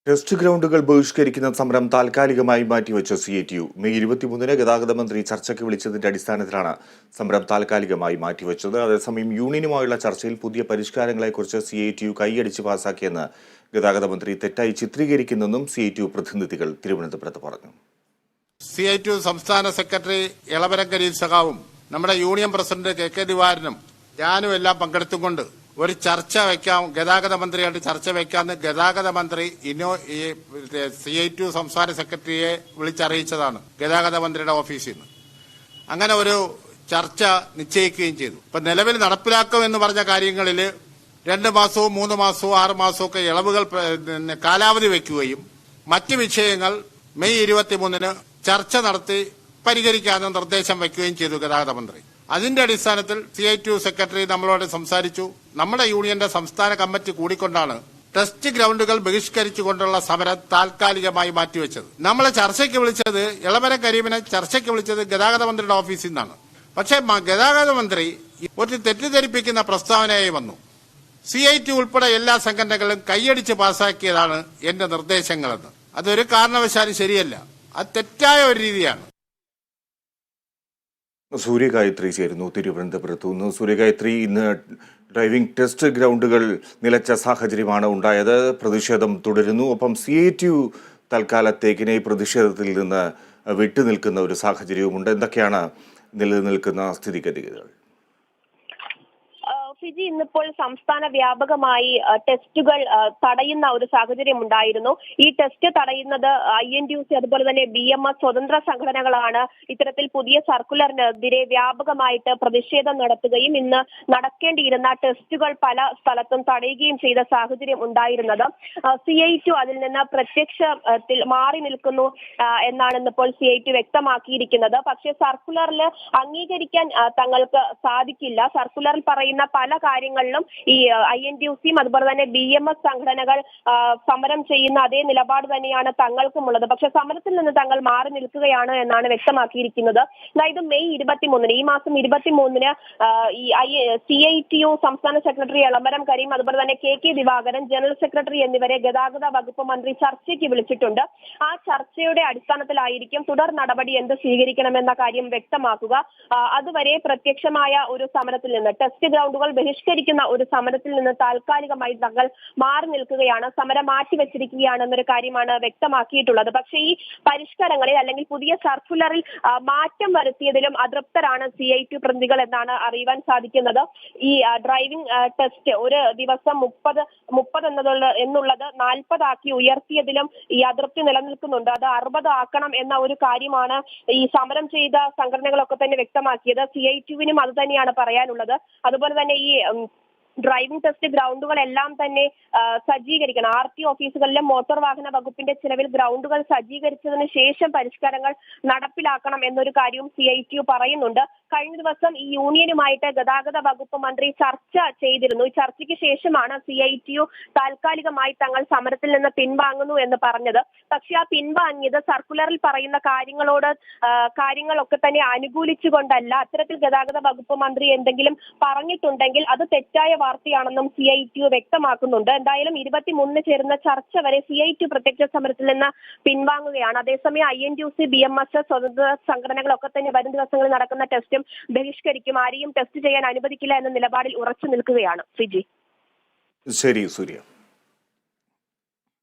Test ഗ്രൗണ്ടുകൾ ബഹിഷ്കരിക്കുന്ന സമരം താൽക്കാലികമായി മാറ്റിവെച്ച CITU മെയ് 23-ന് ഗതാഗത മന്ത്രി ചർച്ചയ്ക്ക് വിളിച്ചതിന്റെ അടിസ്ഥാനത്തിലാണ് സമരം താൽക്കാലികമായി മാറ്റിവെച്ചത്. അതേസമയം യൂണിയനുമായുള്ള ചർച്ചയിൽ പുതിയ പരിഷ്കാരങ്ങളെക്കുറിച്ച് CITU കൈയടിച്ച് പാസാക്കിയെന്ന് ഗതാഗത മന്ത്രി തെറ്റായി ചിത്രീകരിക്കുന്നെന്നും CITU പ്രതിനിധികൾ തിരുവനന്തപുരത്ത് പറഞ്ഞു. CITU സംസ്ഥാന സെക്രട്ടറി എളവരം കരീം സഖാവും നമ്മുടെ യൂണിയൻ പ്രസിഡന്റ് KK ദിവാരനും ഞാനും എല്ലാം പങ്കെടുത്തുകൊണ്ട് ഒരു ചർച്ച വയ്ക്കാം, ഗതാഗത മന്ത്രിയായിട്ട് ചർച്ച വയ്ക്കാമെന്ന് ഗതാഗത മന്ത്രി CITU സംസ്ഥാന സെക്രട്ടറിയെ വിളിച്ചറിയിച്ചതാണ് ഗതാഗത മന്ത്രിയുടെ ഓഫീസിൽ നിന്ന്. അങ്ങനെ ഒരു ചർച്ച നിശ്ചയിക്കുകയും ചെയ്തു. ഇപ്പൊ നിലവിൽ നടപ്പിലാക്കുമെന്ന് പറഞ്ഞ കാര്യങ്ങളിൽ 2 മാസവും 3 മാസവും 6 മാസവും ഒക്കെ ഇളവുകൾ കാലാവധി വയ്ക്കുകയും മറ്റ് വിഷയങ്ങൾ മെയ് 23-ന് ചർച്ച നടത്തി പരിഹരിക്കാനും നിർദ്ദേശം വയ്ക്കുകയും ചെയ്തു ഗതാഗത മന്ത്രി. അതിന്റെ അടിസ്ഥാനത്തിൽ CITU സെക്രട്ടറി നമ്മളോട് സംസാരിച്ചു. നമ്മുടെ യൂണിയന്റെ സംസ്ഥാന കമ്മിറ്റി കൂടിക്കൊണ്ടാണ് ടെസ്റ്റ് ഗ്രൗണ്ടുകൾ ബഹിഷ്കരിച്ചുകൊണ്ടുള്ള സമരം താൽക്കാലികമായി മാറ്റിവെച്ചത്. നമ്മളെ ചർച്ചയ്ക്ക് വിളിച്ചത് എളവരം കരീമിനെ ചർച്ചയ്ക്ക് വിളിച്ചത് ഗതാഗത മന്ത്രിയുടെ ഓഫീസിൽ നിന്നാണ്. പക്ഷേ ഗതാഗത മന്ത്രി ഒരു തെറ്റിദ്ധരിപ്പിക്കുന്ന പ്രസ്താവനയായി വന്നു. CITU ഉൾപ്പെടെ എല്ലാ സംഘടനകളും കൈയടിച്ച് പാസാക്കിയതാണ് എന്റെ നിർദ്ദേശങ്ങളെന്ന്. അതൊരു കാരണവശാലും ശരിയല്ല. അത് തെറ്റായ ഒരു രീതിയാണ്. സൂര്യഗായത്രി ചേരുന്നു തിരുവനന്തപുരത്തു നിന്ന്. സൂര്യഗായത്രി, ഇന്ന് ഡ്രൈവിംഗ് ടെസ്റ്റ് ഗ്രൗണ്ടുകൾ നിലച്ച സാഹചര്യമാണ് ഉണ്ടായത്. പ്രതിഷേധം തുടരുന്നു. ഒപ്പം CITU തൽക്കാലത്തേക്കിനെ ഈ പ്രതിഷേധത്തിൽ നിന്ന് വിട്ടുനിൽക്കുന്ന ഒരു സാഹചര്യവുമുണ്ട്. എന്തൊക്കെയാണ് നിലനിൽക്കുന്ന സ്ഥിതിഗതികൾ? ഫിജി, ഇന്നിപ്പോൾ സംസ്ഥാന വ്യാപകമായി ടെസ്റ്റുകൾ തടയുന്ന ഒരു സാഹചര്യം ഉണ്ടായിരുന്നു. ഈ ടെസ്റ്റ് തടയുന്നത് INTUC അതുപോലെ തന്നെ BMS സ്വതന്ത്ര സംഘടനകളാണ്. ഇത്തരത്തിൽ പുതിയ സർക്കുലറിനെതിരെ വ്യാപകമായിട്ട് പ്രതിഷേധം നടത്തുകയും ഇന്ന് നടക്കേണ്ടിയിരുന്ന ടെസ്റ്റുകൾ പല സ്ഥലത്തും തടയുകയും ചെയ്ത സാഹചര്യം ഉണ്ടായിരുന്നത്. CITU അതിൽ നിന്ന് പ്രത്യക്ഷത്തിൽ മാറി നിൽക്കുന്നു എന്നാണ് ഇന്നിപ്പോൾ CITU വ്യക്തമാക്കിയിരിക്കുന്നത്. പക്ഷേ സർക്കുലറിൽ അംഗീകരിക്കാൻ തങ്ങൾക്ക് സാധിക്കില്ല. സർക്കുലറിൽ പറയുന്ന പല കാര്യങ്ങളിലും ഈ INTUCയും അതുപോലെ തന്നെ BMS സംഘടനകൾ സമരം ചെയ്യുന്ന അതേ നിലപാട് തന്നെയാണ് തങ്ങൾക്കുമുള്ളത്. പക്ഷെ സമരത്തിൽ നിന്ന് തങ്ങൾ മാറി നിൽക്കുകയാണ് എന്നാണ് വ്യക്തമാക്കിയിരിക്കുന്നത്. അതായത് മെയ് 23-ന്, ഈ മാസം 23-ന് ഈ CITU സംസ്ഥാന സെക്രട്ടറി എളമരം കരീം അതുപോലെ തന്നെ KK ദിവാകരൻ ജനറൽ സെക്രട്ടറി എന്നിവരെ ഗതാഗത വകുപ്പ് മന്ത്രി ചർച്ചയ്ക്ക് വിളിച്ചിട്ടുണ്ട്. ആ ചർച്ചയുടെ അടിസ്ഥാനത്തിലായിരിക്കും തുടർ നടപടി എന്ത് സ്വീകരിക്കണമെന്ന കാര്യം വ്യക്തമാക്കുക. അതുവരെ പ്രത്യക്ഷമായ ഒരു സമരത്തിൽ നിന്ന്, ടെസ്റ്റ് ഗ്രൗണ്ടുകൾ ബഹിഷ്കരിക്കുന്ന ഒരു സമരത്തിൽ നിന്ന് താൽക്കാലികമായി തങ്ങൾ മാറി നിൽക്കുകയാണ്, സമരം മാറ്റിവെച്ചിരിക്കുകയാണ് എന്നൊരു കാര്യമാണ് വ്യക്തമാക്കിയിട്ടുള്ളത്. പക്ഷേ ഈ പരിഷ്കാരങ്ങളിൽ അല്ലെങ്കിൽ പുതിയ സർക്കുലറിൽ മാറ്റം വരുത്തിയതിലും അതൃപ്തരാണ് CITU പ്രതിനിധികൾ എന്നാണ് അറിയുവാൻ സാധിക്കുന്നത്. ഈ ഡ്രൈവിംഗ് ടെസ്റ്റ് ഒരു ദിവസം 30 എന്നുള്ളത് 40 ആക്കി ഉയർത്തിയതിലും ഈ അതൃപ്തി നിലനിൽക്കുന്നുണ്ട്. അത് 60 ആക്കണം എന്ന ഒരു കാര്യമാണ് ഈ സമരം ചെയ്ത സംഘടനകളൊക്കെ തന്നെ വ്യക്തമാക്കിയത്. CITUവിനും അത് തന്നെയാണ് പറയാനുള്ളത്. അതുപോലെ തന്നെ ഈ ഡ്രൈവിംഗ് ടെസ്റ്റ് ഗ്രൗണ്ടുകളെല്ലാം തന്നെ സജ്ജീകരിക്കണം. RT ഓഫീസുകളിലെ മോട്ടോർ വാഹന വകുപ്പിന്റെ ചിലവിൽ ഗ്രൗണ്ടുകൾ സജ്ജീകരിച്ചതിന് ശേഷം പരിഷ്കാരങ്ങൾ നടപ്പിലാക്കണം എന്നൊരു കാര്യവും CITU പറയുന്നുണ്ട്. കഴിഞ്ഞ ദിവസം ഈ യൂണിയനുമായിട്ട് ഗതാഗത വകുപ്പ് മന്ത്രി ചർച്ച ചെയ്തിരുന്നു. ഈ ചർച്ചയ്ക്ക് ശേഷമാണ് CITU താൽക്കാലികമായി തങ്ങൾ സമരത്തിൽ നിന്ന് പിൻവാങ്ങുന്നു എന്ന് പറഞ്ഞത്. പക്ഷെ ആ പിൻവാങ്ങിയത് സർക്കുലറിൽ പറയുന്ന കാര്യങ്ങളൊക്കെ തന്നെ അനുകൂലിച്ചുകൊണ്ടല്ല. അത്തരത്തിൽ ഗതാഗത വകുപ്പ് മന്ത്രി എന്തെങ്കിലും പറഞ്ഞിട്ടുണ്ടെങ്കിൽ അത് തെറ്റായ വാർത്തയാണെന്നും CITU വ്യക്തമാക്കുന്നുണ്ട്. എന്തായാലും 23-ന് ചേരുന്ന ചർച്ച വരെ CITU പ്രത്യക്ഷ സമരത്തിൽ നിന്ന് പിൻവാങ്ങുകയാണ്. അതേസമയം INTUC BMS സ്വതന്ത്ര സംഘടനകളൊക്കെ തന്നെ വരും ദിവസങ്ങളിൽ നടക്കുന്ന ടെസ്റ്റും ബഹിഷ്കരിക്കും, ആരെയും ടെസ്റ്റ് ചെയ്യാൻ അനുവദിക്കില്ല എന്ന നിലപാടിൽ ഉറച്ചു നിൽക്കുകയാണ്. ഫിജി. ശരി സൂര്യ.